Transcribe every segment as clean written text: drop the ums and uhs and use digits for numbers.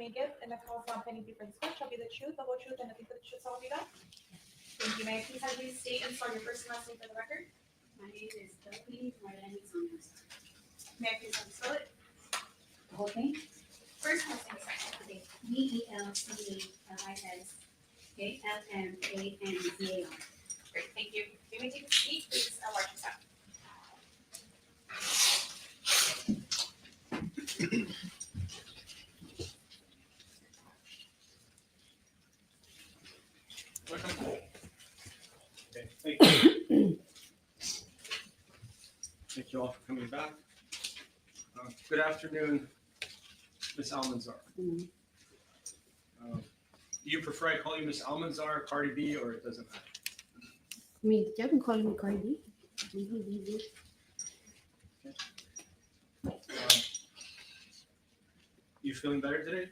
may give in the cause not pending before this court shall be the truth, the whole truth, and nothing but the truth, so help you God? Thank you. May I please have you state and spell your first and last name for the record? My name is Stephanie Marlene Saunders. May I please have you spell it? The whole thing? First and last name, second. Okay. VELCALMANZAR. Great, thank you. You may take a seat, please. I'll watch this out. Okay, thank you. Thank you all for coming back. Good afternoon, Ms. Almanzar. Mhm. Do you prefer I call you Ms. Almanzar, Cardi B, or it doesn't matter? I mean, y'all can call me Cardi. You feeling better today?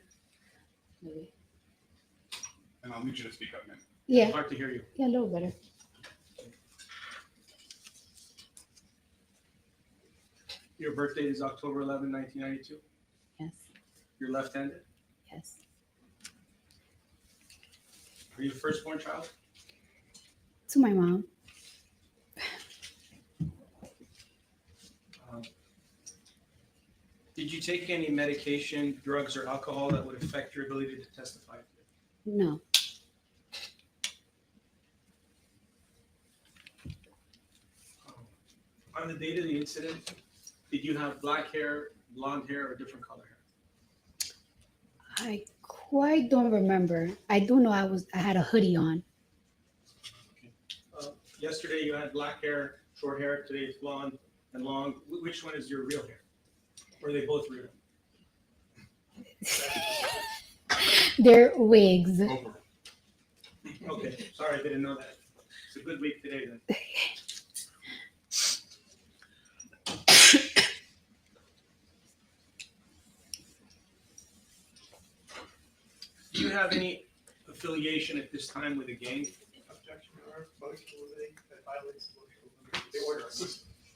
Maybe. And I'll need you to speak up, man. Yeah, Hard to hear you. yeah, a little better. Your birthday is October 11, 1992. Yes, You're left-handed. yes. Are you the firstborn child? To my mom. Did you take any medication, drugs, or alcohol that would affect your ability to testify? No, On the date of the incident, did you have black hair, blonde hair, or different color hair? I quite don't remember. I do know I had a hoodie on. Yesterday you had black hair, short hair. Today it's blonde and long. Which one is your real hair? Or are they both real? They're wigs. Over. Okay, sorry, I didn't know that. It's a good week today then. Do you have any affiliation at this time with a gang? Objection, Your Honor. Motion to eliminate that violates the motion to eliminate. The order.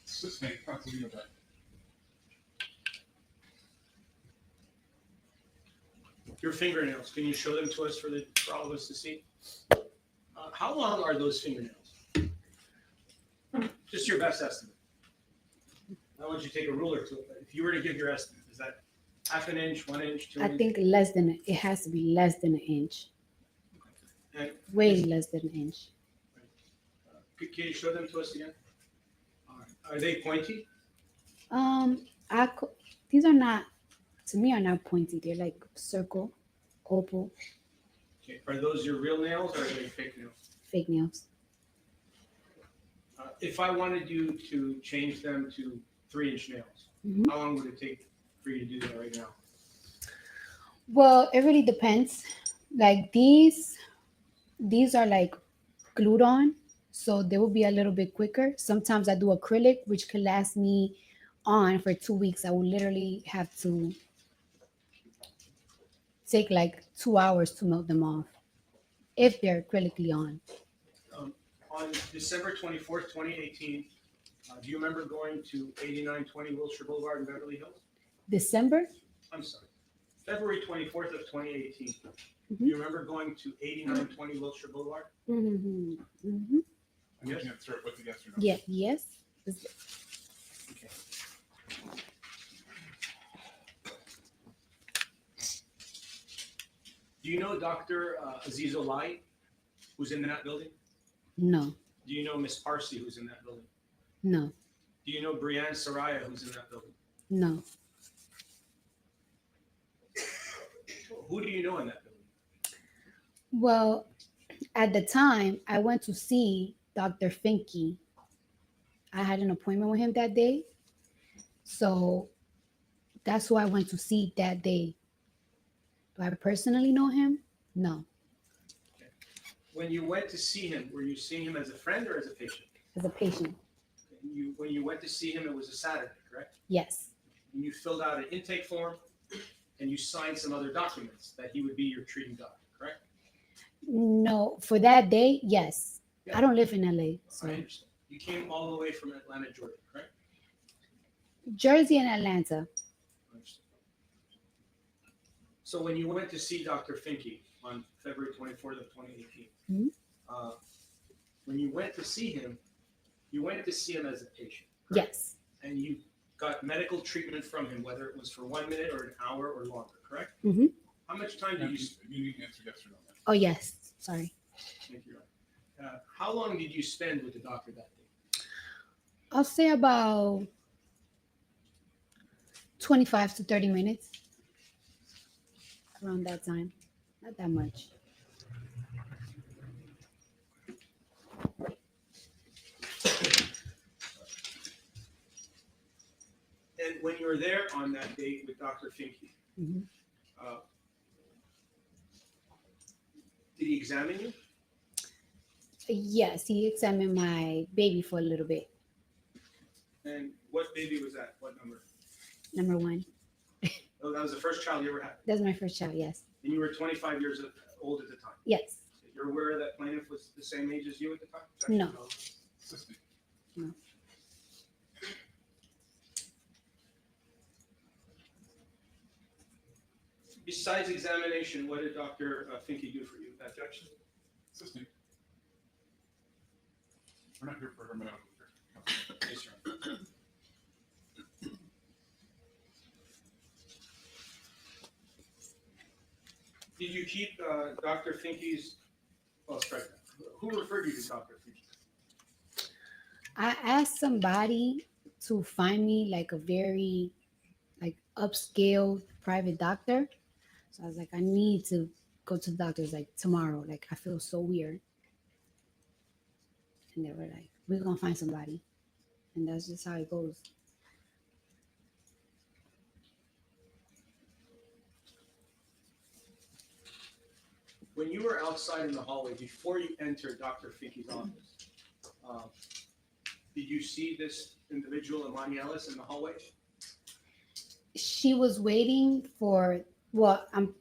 Sustain, counsel, you know that. Your fingernails, can you show them to us for all of us to see? How long are those fingernails? Just your best estimate. I want you to take a ruler to it, but if you were to give your estimate, is that half an inch, 1 inch, 2 I inches? think it has to be less than an inch. And Way less than an inch. can you show them to us again? All right. Are they pointy? These are not, to me, are not pointy. They're like circle, oval, Okay. Are those your real nails or are they fake nails? fake nails. If I wanted you to change them to 3-inch nails, Mhm. how long would it take for you to do that right now? Well, it really depends. Like these are like glued on, so they will be a little bit quicker. Sometimes I do acrylic, which could last me on for 2 weeks. I will literally have to take like 2 hours to melt them off if they're acrylically on. On December 24th, 2018, do you remember going to 8920 Wilshire Boulevard in Beverly Hills? December? I'm sorry, February 24th of 2018. Mhm. Do you remember going to 8920 Wilshire Boulevard? Mm-hmm. Mm-hmm. I need you to throw it with the yes or no. Yeah. Yes. Okay. Do you know Dr. Aziz Olai, who's in that building? No. Do you know Miss Parsi, who's in that building? No. Do you know Brianne Saraya, who's in that building? No. Who do you know in that building? Well, at the time, I went to see Dr. Finke. I had an appointment with him that day. So that's who I went to see that day. Do I personally know him? No, When you went to see him, were you seeing him as a friend or as a patient? as a patient. When you went to see him, it was a Saturday, correct? Yes. And you filled out an intake form and you signed some other documents that he would be your treating doctor, correct? No, for that day, yes. Yeah. I don't live in LA. So I understand. You came all the way from Atlanta, Georgia, correct? Jersey and Atlanta. I understand. So when you went to see Dr. Finke on February 24th of 2018, Mhm. uh, when you went to see him, you went to see him as a patient, correct? Yes. And you got medical treatment from him, whether it was for 1 minute or an hour or longer, correct? Mhm. How much time did you spend? You need to answer yes or no. Oh yes. Sorry. Thank you. How long did you spend with the doctor that day? I'll say about 25 to 30 minutes. Around that time. Not that much. And when you were there on that date with Dr. Finke, Mhm. uh, did he examine you? Yes, he examined my baby for a little bit. And what baby was that? What number? Number one. Oh, that was the first child you ever had. That's my first child. Yes. And you were 25 years old at the time. Yes. You're aware that plaintiff was the same age as you at the time? No. Assistant. Besides examination, what did Dr. Finke do for you? Objection. Assistant. We're not here for her medical care. Yes, sir. Did you keep Dr. Finke's, oh, sorry, who referred you to Dr. Finke? I asked somebody to find me like a very like upscale private doctor. So I was like, I need to go to the doctor's like tomorrow. Like I feel so weird. And they were like, we're gonna find somebody. And that's just how it goes. When you were outside in the hallway, before you entered Dr. Finke's office, uh, did you see this individual, Imani Ellis, in the hallway? She was waiting for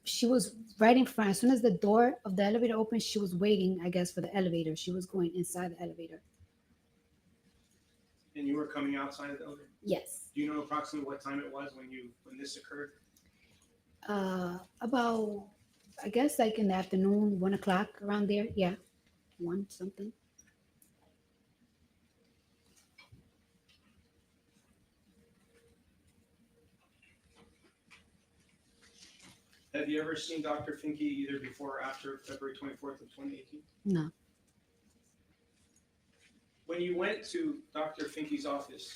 she was right in front. As soon as the door of the elevator opened, she was waiting, I guess, for the elevator. She was going inside the elevator. And you were coming outside of the elevator? Yes. Do you know approximately what time it was when this occurred? About I guess like in the afternoon, 1 o'clock around there. Yeah. One something. Have you ever seen Dr. Finke either before or after February 24th of 2018? No. When you went to Dr. Finke's office,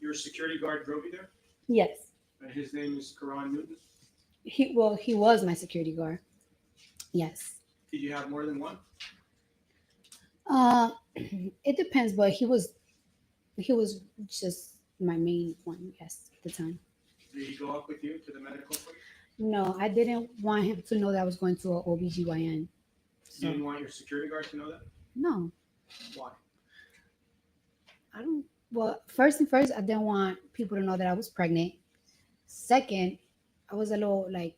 your security guard drove you there? Yes. And his name is Karan Newton? He was my security guard. Yes. Did you have more than one? It depends, but he was just my main one, yes, at the time. Did he go up with you to the medical place? No, I didn't want him to know that I was going to an OBGYN. You So didn't want your security guard to know that? no, Why? I don't. Well, first, I didn't want people to know that I was pregnant. Second, I was a little like,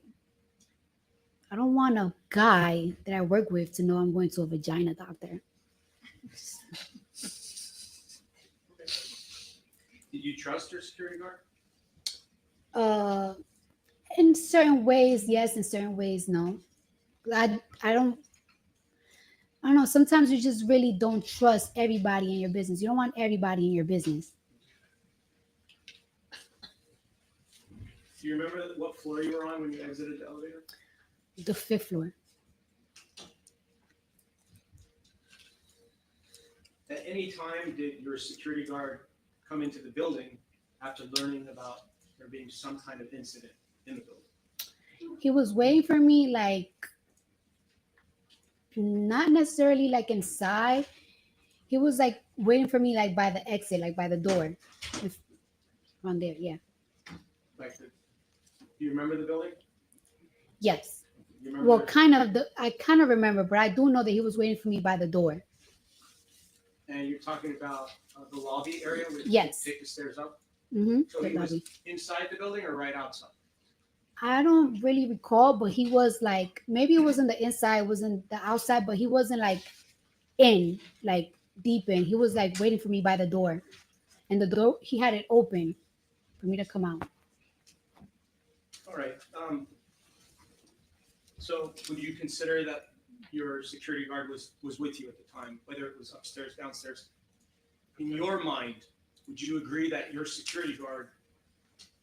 I don't want a guy that I work with to know I'm going to a vagina doctor. Did you trust your security guard? In certain ways, yes. In certain ways, no. I don't. I don't know. Sometimes you just really don't trust everybody in your business. You don't want everybody in your business. Do you remember what floor you were on when you exited the elevator? The fifth floor. At any time, did your security guard come into the building after learning about there being some kind of incident in the building? He was waiting for me, like not necessarily like inside. He was like waiting for me, like by the exit, like by the door, if, around there. Yeah. Like, do you remember the building? Yes. You remember Well, the- I kind of remember, but I do know that he was waiting for me by the door. And you're talking about the lobby area where Yes. you take the stairs up? Mm-hmm. So he was inside the building or right outside? I don't really recall, but he was like, maybe it wasn't the inside, it wasn't the outside, but he wasn't like in, like deep in. He was like waiting for me by the door. And the door, he had it open for me to come out. All right. So would you consider that your security guard was with you at the time, whether it was upstairs, downstairs? In your mind, would you agree that your security guard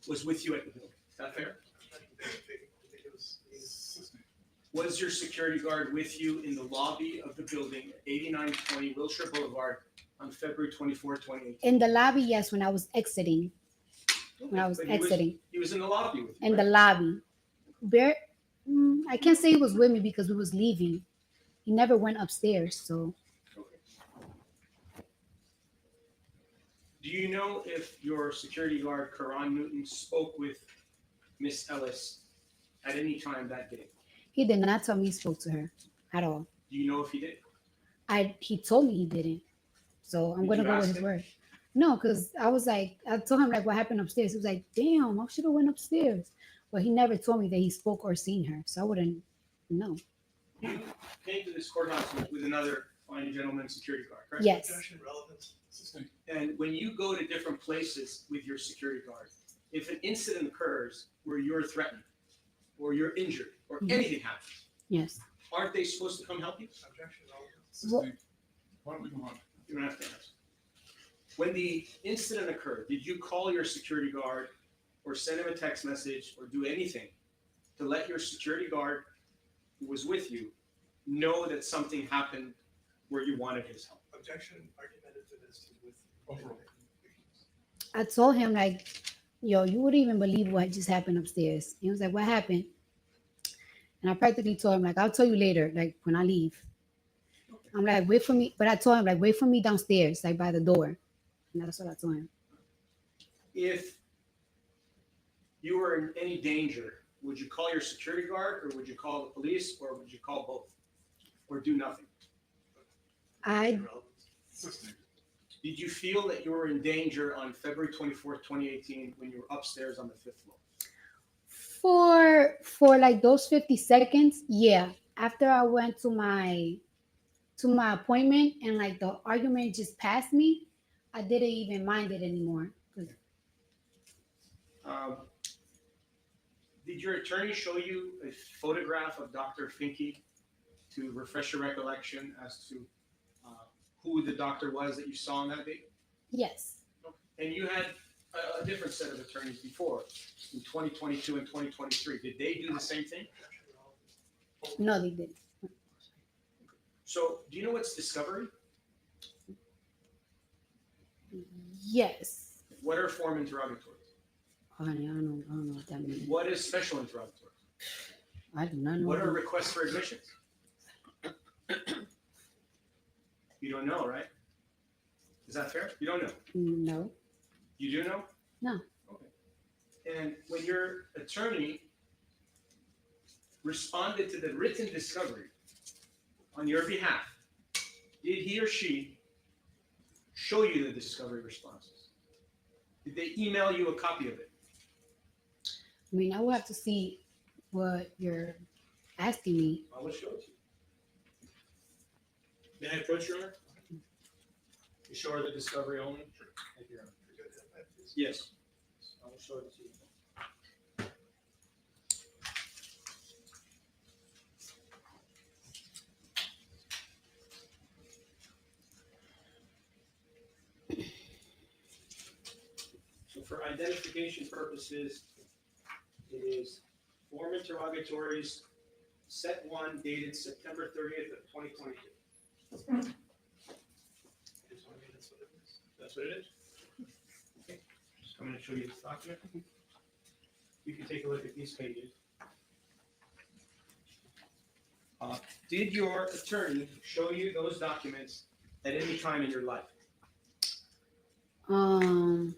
was with you at the building? Is that fair? I think it was, Assisting. Was your security guard with you in the lobby of the building at 8920 Wilshire Boulevard on February 24, 2018? In the lobby, yes, when I was exiting. When I was But exiting. He was in the lobby with you, In the right? lobby. I can't say he was with me because we was leaving. He never went upstairs, so Okay. Do you know if your security guard, Karan Newton, spoke with Miss Ellis at any time that day? he did not tell me he spoke to her at all. Do you know if he did? He told me he didn't. So I'm Did gonna you go with ask his him? word. No, because I was like, I told him like what happened upstairs. He was like, damn, I should have went upstairs. But he never told me that he spoke or seen her. So I wouldn't know. You came to this courthouse with another fine gentleman security guard, correct? Yes. objection, relevance. Assisting. And when you go to different places with your security guard, if an incident occurs where you're threatened or you're injured or Mhm. anything happens, Yes. aren't they supposed to come help you? Objection, relevance. Assisting. Why don't we move on? You don't have to answer. When the incident occurred, did you call your security guard or send him a text message or do anything to let your security guard who was with you know that something happened where you wanted his help? Objection, argumentative as to with. Overall. I told him like, yo, you wouldn't even believe what just happened upstairs. He was like, what happened? And I practically told him like, I'll tell you later, like when I leave. I'm like, wait for me. But I told him like, wait for me downstairs, like by the door. And that's what I told him. If you were in any danger, would you call your security guard or would you call the police or would you call both? Or do nothing? I Relevance. Assisting. Did you feel that you were in danger on February 24th, 2018 when you were upstairs on the 5th floor? for like those 50 seconds, yeah. After I went to my appointment and like the argument just passed me, I didn't even mind it anymore. 'Cause Did your attorney show you a photograph of Dr. Finke to refresh your recollection as to who the doctor was that you saw on that day? yes, And you had a different set of attorneys before, in 2022 and 2023. Did they do the same thing? Objection, relevance. no, they didn't. So, do you know what's discovery? Yes. What are form interrogatories? Honey, I don't know what that means. What is special interrogatories? I do not know. What are requests for admissions? You don't know, right? Is that fair? You don't know. No. You do know? No. Okay. And when your attorney responded to the written discovery on your behalf, did he or she show you the discovery responses? Did they email you a copy of it? I mean, I will have to see what you're asking me. I will show it to you. May I approach, Your Honor? You show her the discovery only? Thank you, Your Honor. Could you identify, please? Yes. I will show it to you. So for identification purposes, it is form interrogatories, set one dated September 30th of 2022. Just want to make that's what it is. That's what it is? Okay. I'm going to show you this document. You can take a look at these pages. Did your attorney show you those documents at any time in your life? I'm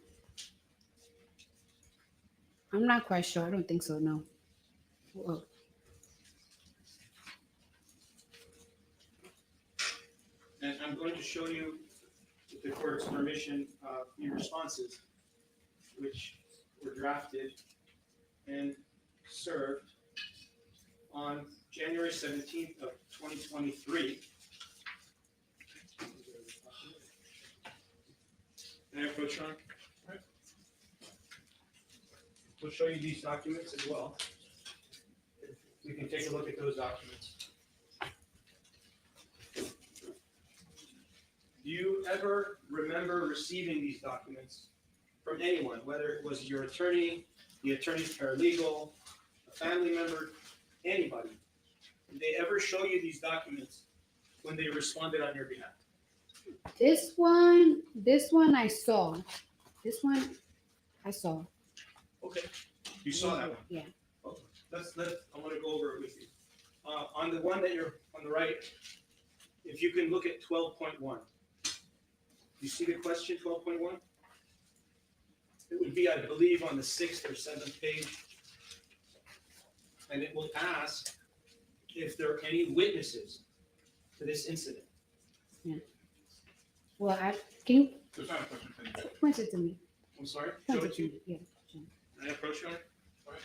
not quite sure. I don't think so. No. Whoa. And I'm going to show you, with the court's permission, your responses, which were drafted and served on January 17th of 2023. Can I approach, Sean? We'll show you these documents as well. You can take a a look at those documents. Do you ever remember receiving these documents from anyone, whether it was your attorney, the attorney's paralegal, a family member, anybody? Did they ever show you these documents when they responded on your behalf? This one I saw. This one I saw. Okay, you saw that one. Yeah. Okay. I want to go over it with you. On the one that you're on the right, if you can look at 12.1. You see the question 12.1? It would be, I believe, on the 6th or 7th page. And it will ask if there are any witnesses to this incident. Well, can you There's not a question pending. point it to me? I'm sorry? Point Show it it to to you. me. Yeah. Can I approach you on it? Go ahead.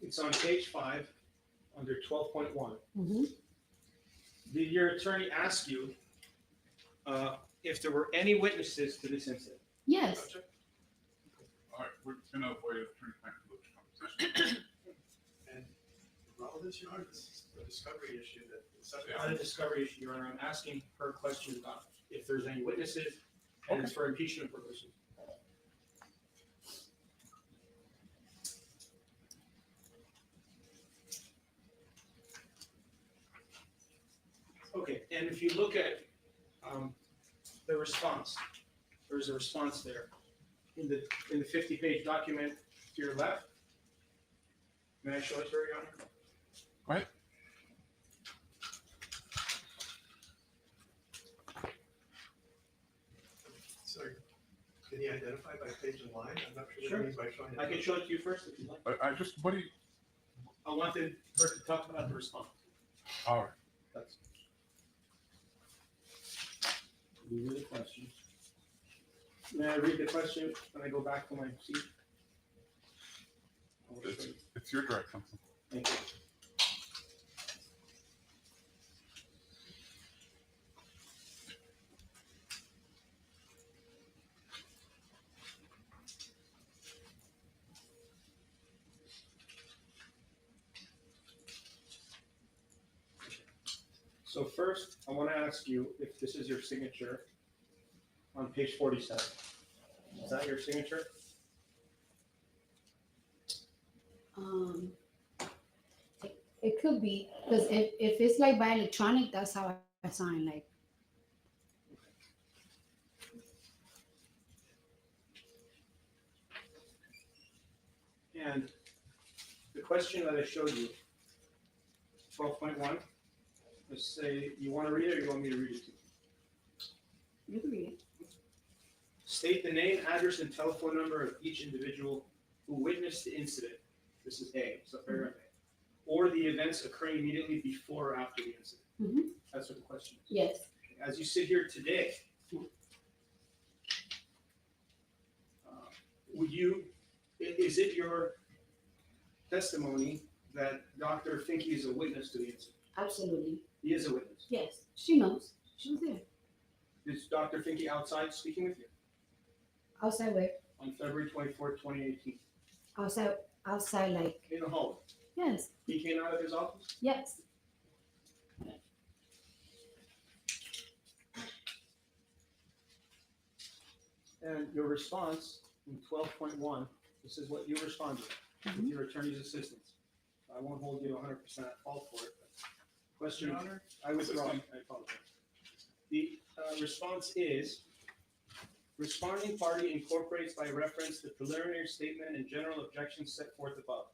It's on page 5, under 12.1. Mm-hmm. Did your attorney ask you if there were any witnesses to this incident? Yes. Gotcha. All right, we're gonna avoid attorney-client privilege conversation. And relevance, Your Honor, this is a discovery issue that the subject. Not a discovery issue, Your Honor. I'm asking her question about if there's any witnesses, and it's for impeachment purposes. Okay, and if you look at the response, there's a response there in the 50-page document to your left. May I show it to her, Your Honor? Go ahead. Sorry, can you identify by page and line? I'm not sure Sure. what it means by showing. I can show it to you first if you'd like. I just, what do you, I wanted her to talk about the response. all right. That's. These are the questions. May I read the question when I go back to my seat? It's your direct counsel. Thank you. So first, I want to ask you if this is your signature on page 47. Is that your signature? It could be because if it's like by electronic, that's how I sign. Like, And the question that I showed you, 12.1, let's say you want to read it or you want me to read it to you? you can read it. State the name, address, and telephone number of each individual who witnessed the incident. This is A, so paragraph A. Or the events occurring immediately before or after the incident. Mhm. That's what the question is. Yes. As you sit here today, is it your testimony that Dr. Finke is a witness to the incident? Absolutely. He is a witness. Yes. She knows. She was there. Is Dr. Finke outside speaking with you Outside where? on February 24th, 2018? Outside like, In the hallway. yes. He came out of his office? Yes. And your response in 12.1, this is what you responded with your attorney's assistance. I won't hold you to 100% at fault for it. Question, Your Honor, I withdraw, I apologize. The response is, responding party incorporates by reference the preliminary statement and general objections set forth above,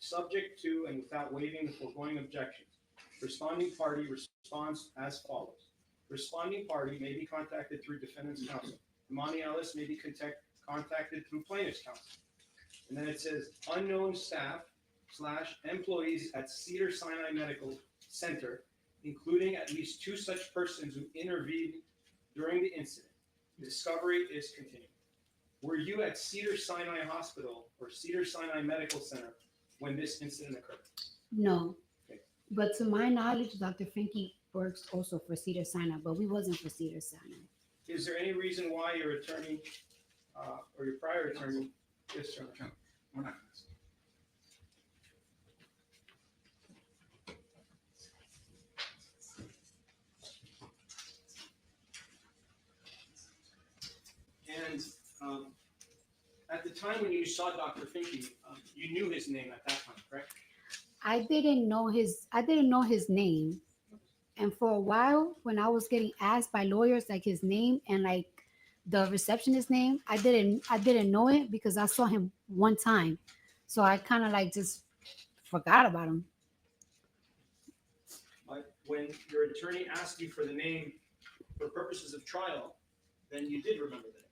subject to and without waiving the foregoing objections. Responding party responds as follows. Responding party may be contacted through defendant's counsel. Imani Ellis may be contacted through plaintiff's counsel. And then it says unknown staff / employees at Cedars-Sinai Medical Center, including at least 2 such persons who intervened during the incident. Discovery is continuing. Were you at Cedars-Sinai Hospital or Cedars-Sinai Medical Center when this incident occurred? No. Okay. But to my knowledge, Dr. Finke works also for Cedar Sinai, but we wasn't for Cedar Sinai. Is there any reason why your attorney, or your prior attorney, yes, sir? We're not. And at the time when you saw Dr. Finke, you knew his name at that time, correct? I didn't know his name. And for a while, when I was getting asked by lawyers like his name and like the receptionist's name, I didn't know it because I saw him one time. So I kind of like just forgot about him. But when your attorney asked you for the name for purposes of trial, then you did remember the name.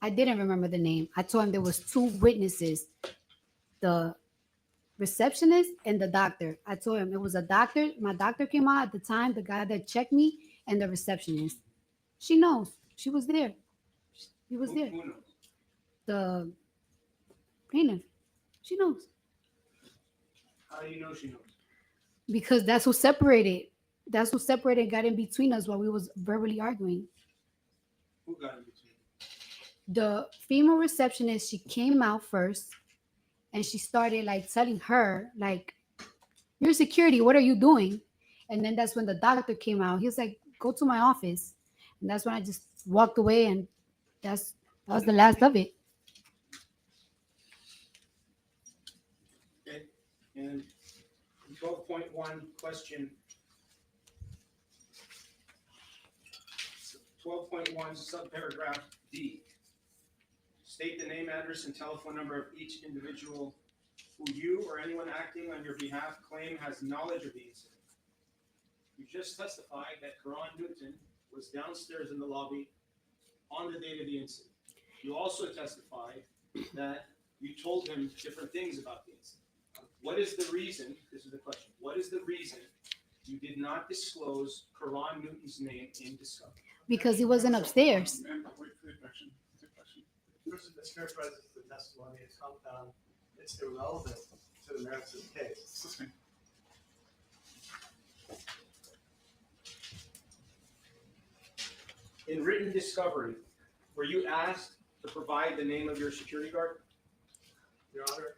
I didn't remember the name. I told him there was two witnesses, the receptionist and the doctor. I told him it was a doctor. My doctor came out at the time, the guy that checked me, and the receptionist. She knows. She was there. He was there. Who knows? The plaintiff. She knows. How do you know she knows? Because that's who separated. That's who separated and got in between us while we was verbally arguing. Who got in between? The female receptionist, she came out first and she started like telling her, like, "You're security, what are you doing?" And then that's when the doctor came out. He was like, "Go to my office." And that's when I just walked away, and that was the last of it. Okay. And 12.1 question. 12.1 subparagraph D. State the name, address, and telephone number of each individual who you or anyone acting on your behalf claim has knowledge of the incident. You just testified that Karan Newton was downstairs in the lobby on the date of the incident. You also testified that you told him different things about the incident. What is the reason, this is the question, what is the reason you did not disclose Karan Newton's name in discovery? Because he wasn't upstairs. Ma'am, wait for the objection. It's a question. Person mischaracterizes the testimony as compound, it's irrelevant to the merits of the case. Sustained. In written discovery, were you asked to provide the name of your security guard? Your Honor,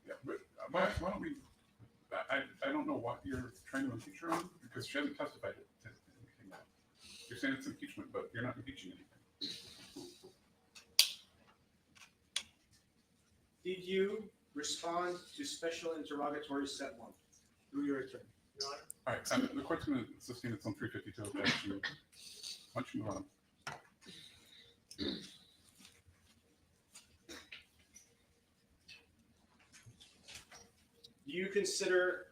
Yeah, but why don't we, I don't know what you're trying to impeach her on, because she hasn't testified to anything now. You're saying it's impeachment, but you're not impeaching anything. Did you respond to special interrogatory set one through your attorney? Your Honor, All right, the court's going to sustain its own 352 objection. Why don't you move on? Do you consider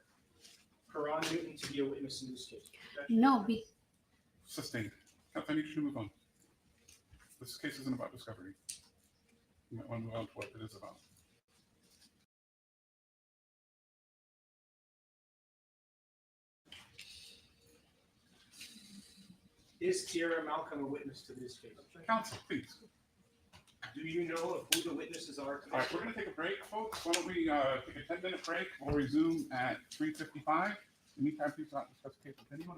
Karan Newton to be a witness in this case? No, Sustained. I need you to move on. This case isn't about discovery. You might want to move on to what it is about. Is Tierra Malcolm a witness to this case? Counsel, please. Do you know of who the witnesses are today? All right, we're going to take a break, folks. Why don't we take a 10-minute break? We'll resume at 3:55. In the meantime, please not discuss the case with anyone.